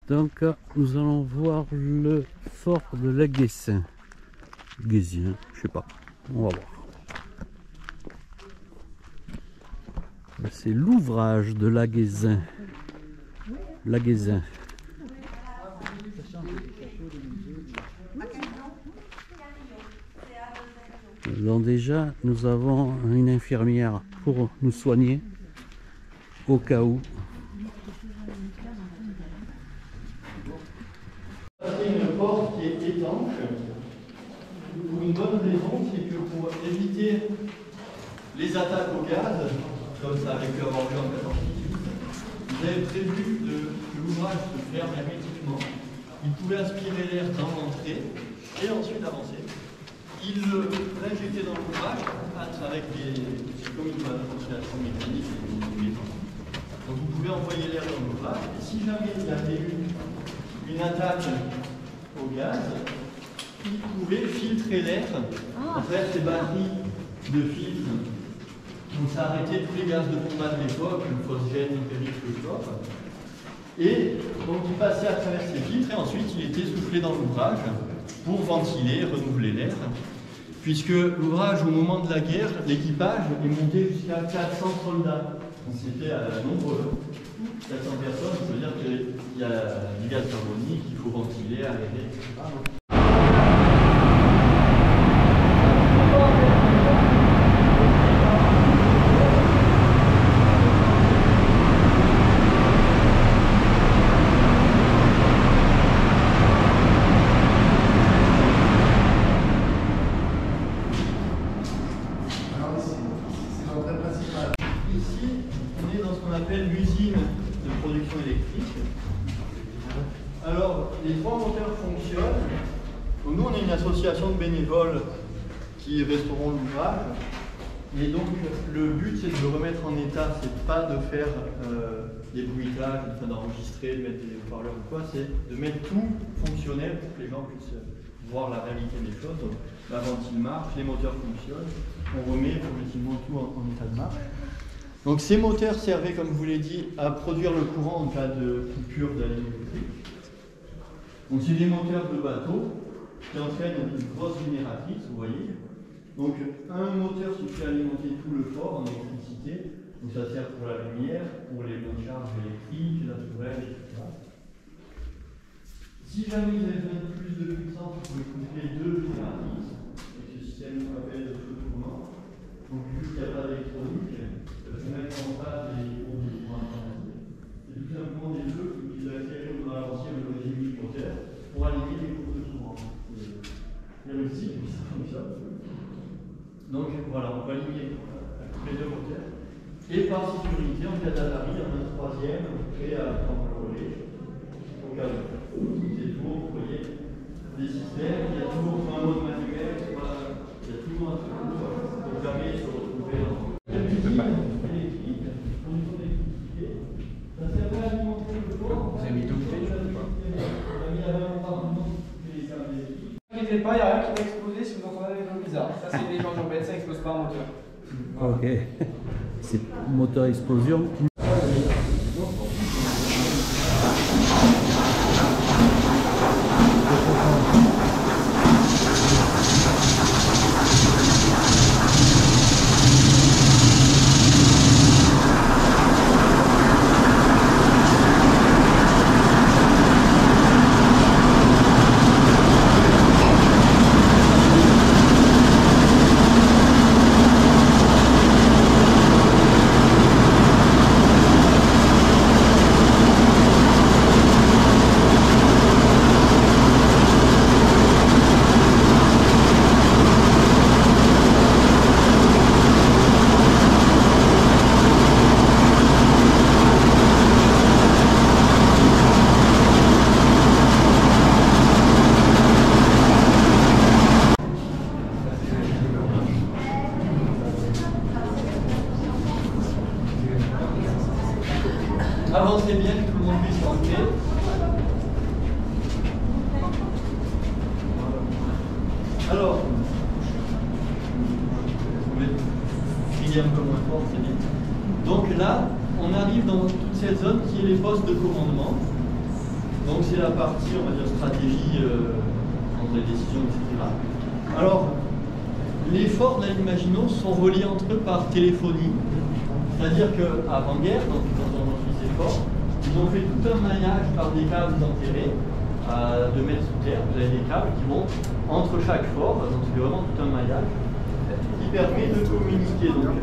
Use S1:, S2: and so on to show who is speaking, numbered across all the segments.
S1: Donc nous allons voir le fort de Laguessin. Guésien, je sais pas, on va voir. C'est l'ouvrage de Laguessin. Laguessin. Donc déjà, nous avons une infirmière pour nous soigner au cas où.
S2: C'est une porte qui est étanche pour une bonne raison, c'est que pour éviter les attaques au gaz, comme ça avait pu avoir lieu en 1418, ils avaient prévu que l'ouvrage se ferme hermétiquement. Ils pouvaient aspirer l'air dans l'entrée et ensuite avancer. Ils l'injectaient dans l'ouvrage avec comme une ventilation mécanique et une donc vous pouvez envoyer l'air dans l'ouvrage. Et si jamais il y avait eu une attaque au gaz, il pouvait filtrer l'air à travers ces batteries de filtres. Donc ça arrêtait tous les gaz de combat de l'époque, le phosgène, le périchlore. Et donc il passait à travers ces filtres et ensuite il était soufflé dans l'ouvrage pour ventiler, renouveler l'air. Puisque l'ouvrage, au moment de la guerre, l'équipage est monté jusqu'à 400 soldats. Donc c'était à nombreux. 400 personnes, ça veut dire qu'il y a du gaz carbonique, il faut ventiler, aérer, etc. L'usine de production électrique. Alors, les trois moteurs fonctionnent. Donc, nous, on est une association de bénévoles qui restaurons l'ouvrage. Et donc, le but, c'est de le remettre en état. C'est pas de faire des bruitages, d'enregistrer, de mettre des haut-parleurs ou quoi. C'est de mettre tout fonctionnel pour que les gens puissent voir la réalité des choses. Donc, la ventile marche, les moteurs fonctionnent. On remet progressivement tout en état de marche. Donc ces moteurs servaient, comme je vous l'ai dit, à produire le courant en cas de coupure de la ligne électrique. Donc c'est des moteurs de bateau qui entraînent une grosse génératrice, vous voyez. Donc un moteur suffit à alimenter tout le fort en électricité. Donc ça sert pour la lumière, pour les bonnes charges électriques, la tourelle, etc. Si jamais vous avez besoin de plus de puissance, vous pouvez couper deux génératrices avec ce système qu'on appelle le feu tournant. Donc vu qu'il n'y a pas d'électronique, se mettre en place des produits pour informatique. C'est tout simplement des jeux qui utilisent l'accélérateur dans l'avancier avec le régime moteur pour aligner les courbes de courant. C'est réussi, puis ça fonctionne. Donc voilà, on peut aligner les deux moteurs. Et par sécurité, en cas d'avarie, il y en a un troisième prêt à contrôler au cas où. C'est toujours, vous voyez, des systèmes, il y a toujours un mode manuel, il y a toujours un truc pour jamais se retrouver dans
S3: Vous avez mis tout le fait, je ne sais pas. Ne t'inquiétez pas, il n'y a rien qui va exploser si vous entendez des bruits bizarres. Ça, c'est des gens urbaines, ça n'explose pas un moteur.
S1: Voilà. Ok. C'est moteur explosion.
S2: Avancez bien, que tout le monde puisse rentrer. Alors, vous pouvez crier un peu moins fort, c'est bien. Donc là, on arrive dans toute cette zone qui est les postes de commandement. Donc c'est la partie, on va dire, stratégie, prendre des décisions, etc. Alors, les forts de la ligne Maginot sont reliés entre eux par téléphonie. C'est-à-dire qu'avant-guerre, quand ils ont construit ces forts, ils ont fait tout un maillage par des câbles enterrés à 2 mètres sous terre. Vous avez des câbles qui vont entre chaque fort, donc c'est vraiment tout un maillage qui permet de communiquer. Donc,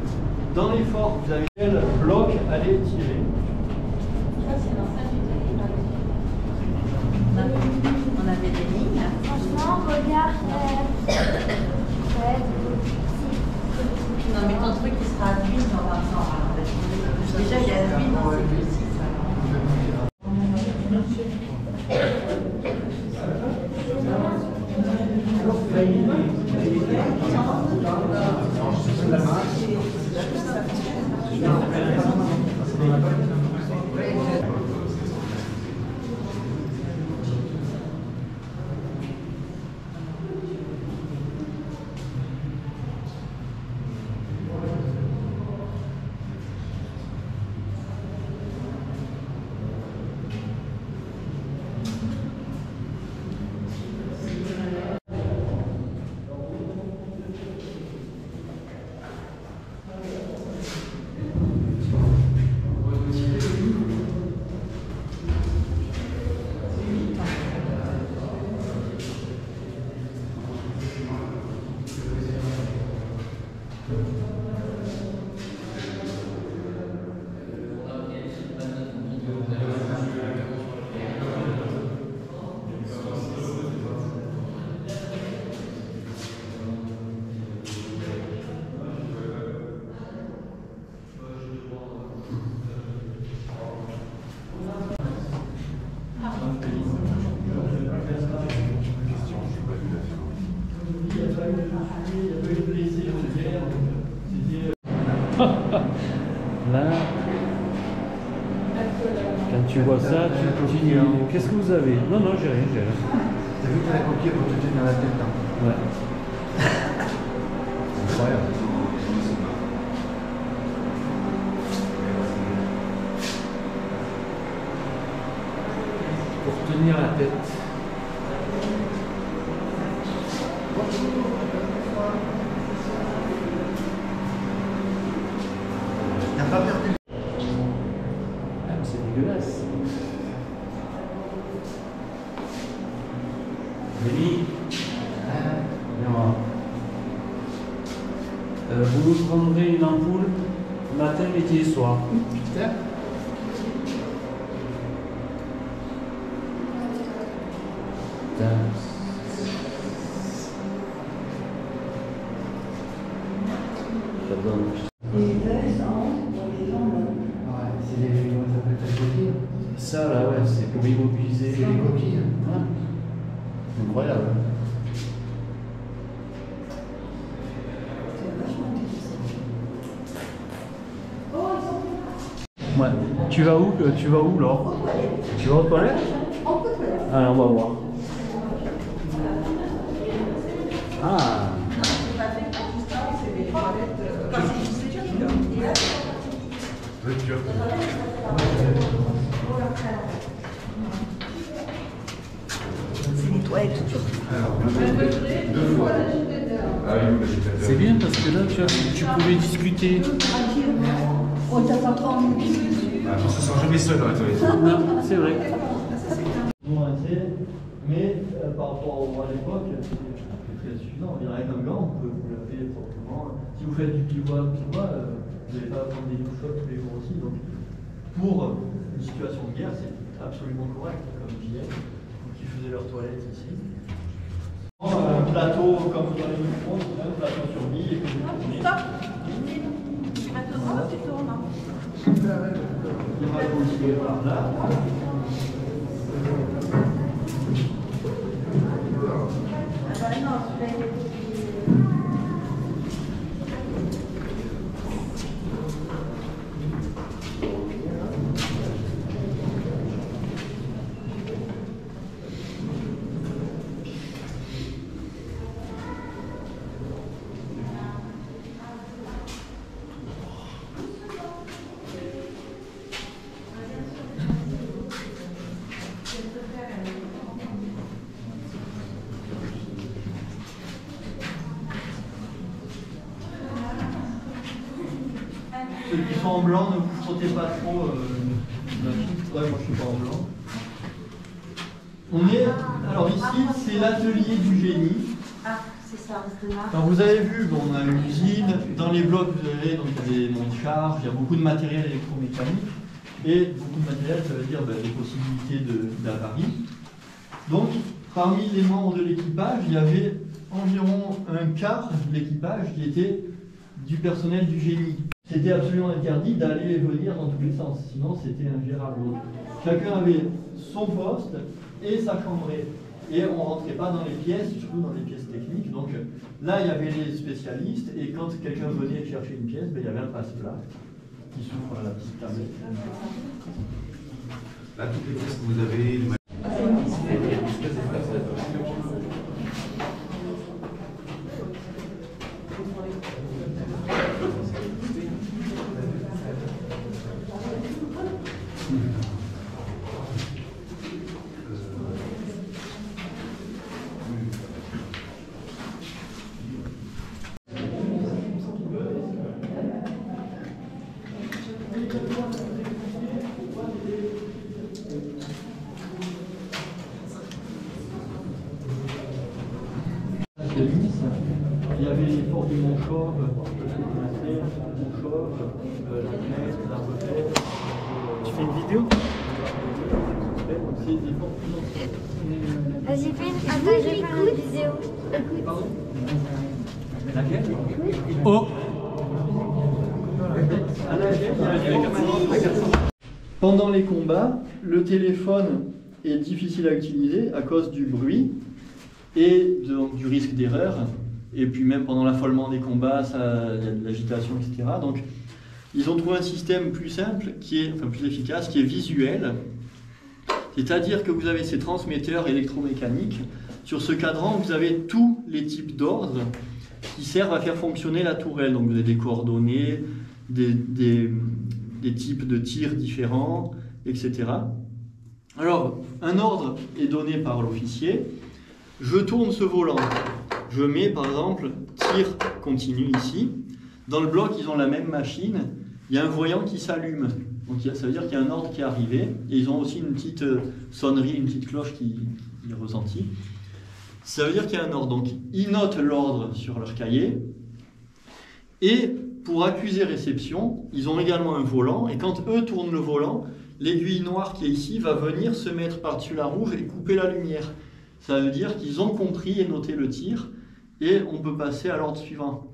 S2: dans les forts, vous avez quel bloc aller tirer.
S4: On avait des lignes.
S5: Franchement, regarde.
S4: Non, mais ton truc, il sera à l'huile dans un sens. Déjà, il y a l'huile dans ces deux-ci.
S1: Là, quand tu vois ça, tu dis qu'est-ce que vous avez? Non, non, j'ai rien, j'ai rien.
S6: T'as vu que la coquille pour te tenir la tête là?
S1: Ouais.
S6: Incroyable.
S1: Pour tenir la tête.
S6: T'as pas perdu.
S1: Ah, mais c'est dégueulasse. Rémi, viens voir. Vous nous prendrez une ampoule matin, midi et soir.
S6: Putain.
S1: Putain. Ça donne.
S6: Ouais, c'est les. Comment ça s'appelle ta coquille?
S1: Ça là, ouais, c'est pour immobiliser.
S6: C'est les coquilles.
S1: Ouais. Incroyable. Ouais. Tu vas où, Laure? Tu vas aux toilettes? Ah, on va voir. Ah.
S4: C'est les toilettes turques.
S1: C'est bien parce que là, tu pouvais discuter.
S4: On t'a pas encore en
S6: On se sent jamais seul dans la toilette.
S1: Non, c'est vrai.
S2: Mais par rapport à l'époque, c'est très suffisant. Il y a rien comme gant, on peut vous laver proprement. Si vous faites du pivois, vous n'allez pas prendre des douches chaudes tous les jours aussi. Donc, pour une situation de guerre, c'est absolument correct, comme je disais. Donc, ils faisaient leurs toilettes ici. Un plateau, comme vous avez vu, un plateau sur bille et que vous tournez.
S4: Stop. Maintenant, tu tournes.
S2: Il va continuer par là.
S4: Ah bah non, celui-là,
S2: Ceux qui sont en blanc, ne vous sautez pas trop. Ouais, moi je suis pas en blanc. Alors ici, c'est l'atelier du génie.
S4: Ah, c'est ça, c'est là.
S2: Alors vous avez vu, bon, on a une usine. Dans les blocs, vous avez donc, il y a des monts de charge, il y a beaucoup de matériel électromécanique. Et beaucoup de matériel, ça veut dire des possibilités d'avarie. Donc, parmi les membres de l'équipage, il y avait environ un quart de l'équipage qui était du personnel du génie. C'était absolument interdit d'aller et venir dans tous les sens, sinon c'était ingérable. Chacun avait son poste et sa chambrée. Et on ne rentrait pas dans les pièces, surtout dans les pièces techniques. Donc là, il y avait les spécialistes, et quand quelqu'un venait chercher une pièce, il y avait un passe-plat qui s'ouvre à la petite tablette.
S6: Là, toutes les pièces que vous avez,
S2: il y avait les ports du Mont-Chauve, la Crête, la Retraite.
S1: Tu fais une vidéo?
S2: C'est des ports plus anciens.
S5: J'ai fait une vidéo.
S2: Pardon? Laquelle? Oh! À laquelle il y a un ports. Pendant les combats, le téléphone est difficile à utiliser à cause du bruit et du risque d'erreur. Et puis même pendant l'affolement des combats, il y a de l'agitation, etc. Donc ils ont trouvé un système plus simple, plus efficace, qui est visuel. C'est-à-dire que vous avez ces transmetteurs électromécaniques. Sur ce cadran, vous avez tous les types d'ordres qui servent à faire fonctionner la tourelle. Donc vous avez des coordonnées, des types de tirs différents, etc. Alors, un ordre est donné par l'officier. Je tourne ce volant. Je mets par exemple tir continu ici. Dans le bloc, ils ont la même machine. Il y a un voyant qui s'allume. Donc ça veut dire qu'il y a un ordre qui est arrivé. Et ils ont aussi une petite sonnerie, une petite cloche qui est ressentie. Ça veut dire qu'il y a un ordre. Donc ils notent l'ordre sur leur cahier. Et pour accuser réception, ils ont également un volant. Et quand eux tournent le volant, l'aiguille noire qui est ici va venir se mettre par-dessus la rouge et couper la lumière. Ça veut dire qu'ils ont compris et noté le tir, et on peut passer à l'ordre suivant.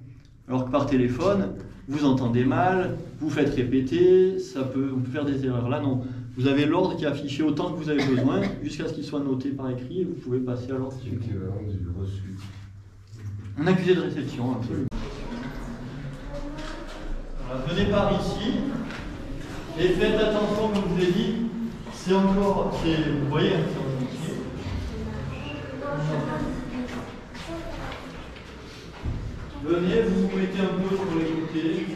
S2: Alors que par téléphone, vous entendez mal, vous faites répéter, on peut faire des erreurs. Là non, vous avez l'ordre qui est affiché autant que vous avez besoin, jusqu'à ce qu'il soit noté par écrit, et vous pouvez passer à l'ordre suivant. Un accusé de réception, absolument. Voilà, venez par ici, et faites attention, comme je vous ai dit, vous voyez, c'est en entier. Venez, vous vous mettez un peu sur les côtés.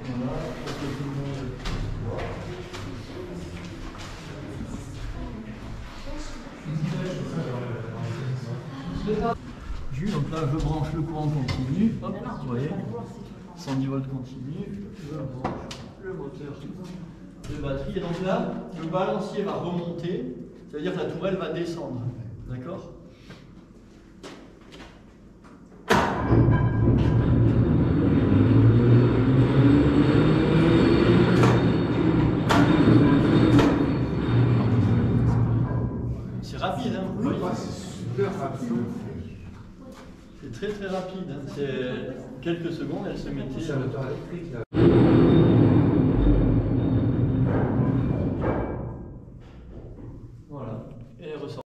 S2: Voilà, pour que tout le monde voit. Donc là, je branche le courant continu. Hop, vous voyez, 110 volts continu. Je branche le moteur de batterie. Et donc là, le balancier va remonter, c'est-à-dire que la tourelle va descendre. D'accord ? C'est rapide, hein, vous voyez ?
S6: c'est super rapide.
S2: C'est très très rapide, hein. C'est quelques secondes, elle se mettait.
S6: C'est un moteur électrique là.
S2: Voilà, et elle ressort.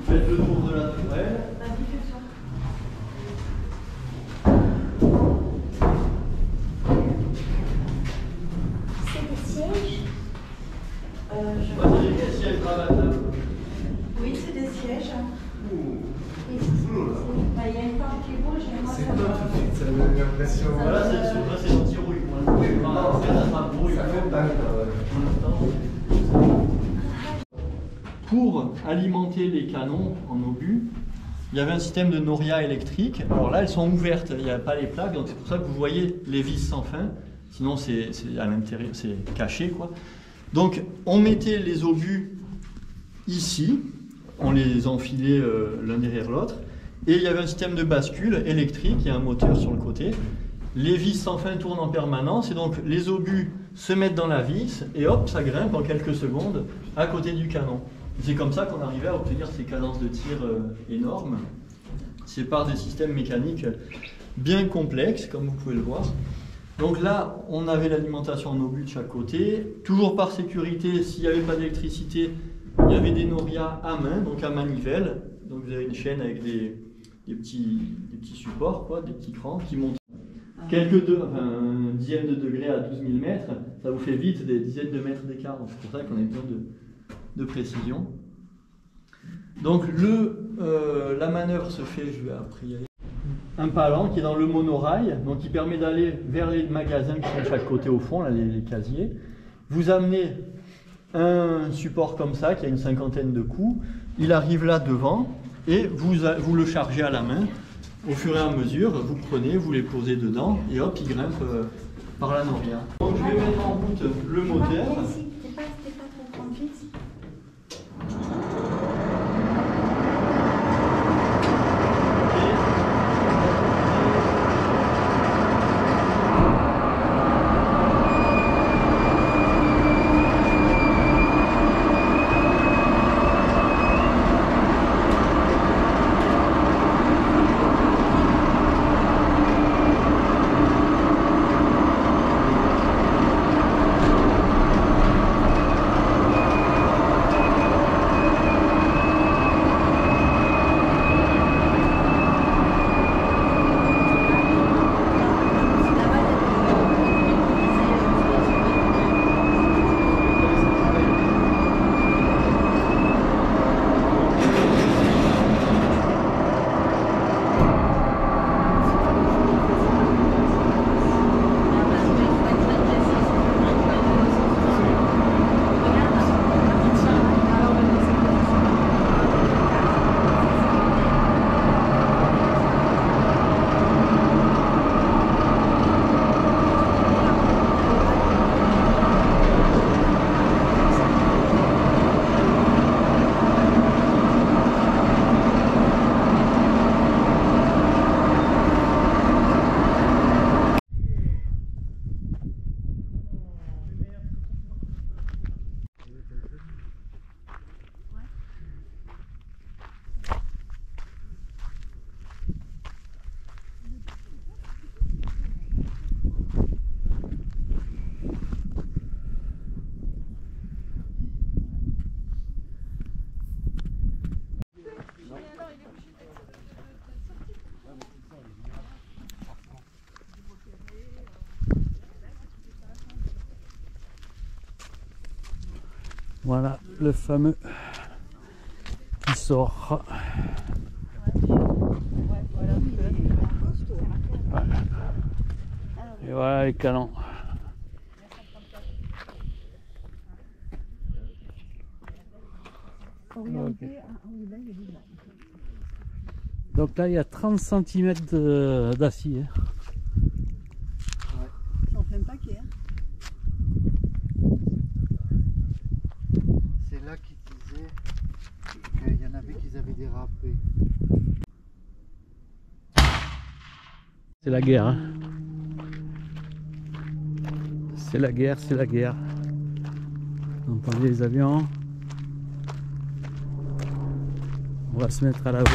S2: Faites le tour de la tourelle.
S5: C'est des sièges.
S2: Voici les sièges rabattables.
S4: Oui, c'est des sièges.
S5: Il y a une part qui rouge et moi
S6: C'est
S5: ça
S6: pas
S5: va.
S6: tout de suite, ça donne l'impression.
S2: Voilà, c'est l'anti-rouille pour Pour alimenter les canons en obus, il y avait un système de noria électrique. Alors là, elles sont ouvertes, il n'y a pas les plaques, donc c'est pour ça que vous voyez les vis sans fin. Sinon, c'est à l'intérieur, c'est caché, quoi. Donc, on mettait les obus ici, on les enfilait l'un derrière l'autre, et il y avait un système de bascule électrique, il y a un moteur sur le côté. Les vis sans fin tournent en permanence, et donc les obus se mettent dans la vis, et hop, ça grimpe en quelques secondes à côté du canon. C'est comme ça qu'on arrivait à obtenir ces cadences de tir énormes. C'est par des systèmes mécaniques bien complexes, comme vous pouvez le voir. Donc là, on avait l'alimentation en obus de chaque côté. Toujours par sécurité, s'il n'y avait pas d'électricité, il y avait des norias à main, donc à manivelle. Donc vous avez une chaîne avec des petits supports, quoi, des petits crans qui montent une dizaine de degrés à 12 000 mètres. Ça vous fait vite des dizaines de mètres d'écart. Donc c'est pour ça qu'on a besoin de précision. Donc la manœuvre se fait, je vais après y aller. Un palan qui est dans le monorail, donc qui permet d'aller vers les magasins qui sont de chaque côté au fond, là, les casiers. Vous amenez un support comme ça qui a une cinquantaine de coups, il arrive là devant et vous le chargez à la main. Au fur et à mesure, vous prenez, vous les posez dedans et hop, il grimpe par la noria. Donc je vais mettre en route le moteur.
S5: C'était pas trop conduite.
S1: Voilà le fameux qui sort. Et voilà les canons. Okay. Donc là il y a 30 cm d'acier.
S7: Ça en fait un paquet. Hein.
S8: C'est là qu'ils disaient qu'il y en avait qui avaient dérapé.
S1: C'est la guerre. Hein. C'est la guerre, c'est la guerre. Vous entendez les avions. On va se mettre à l'abri.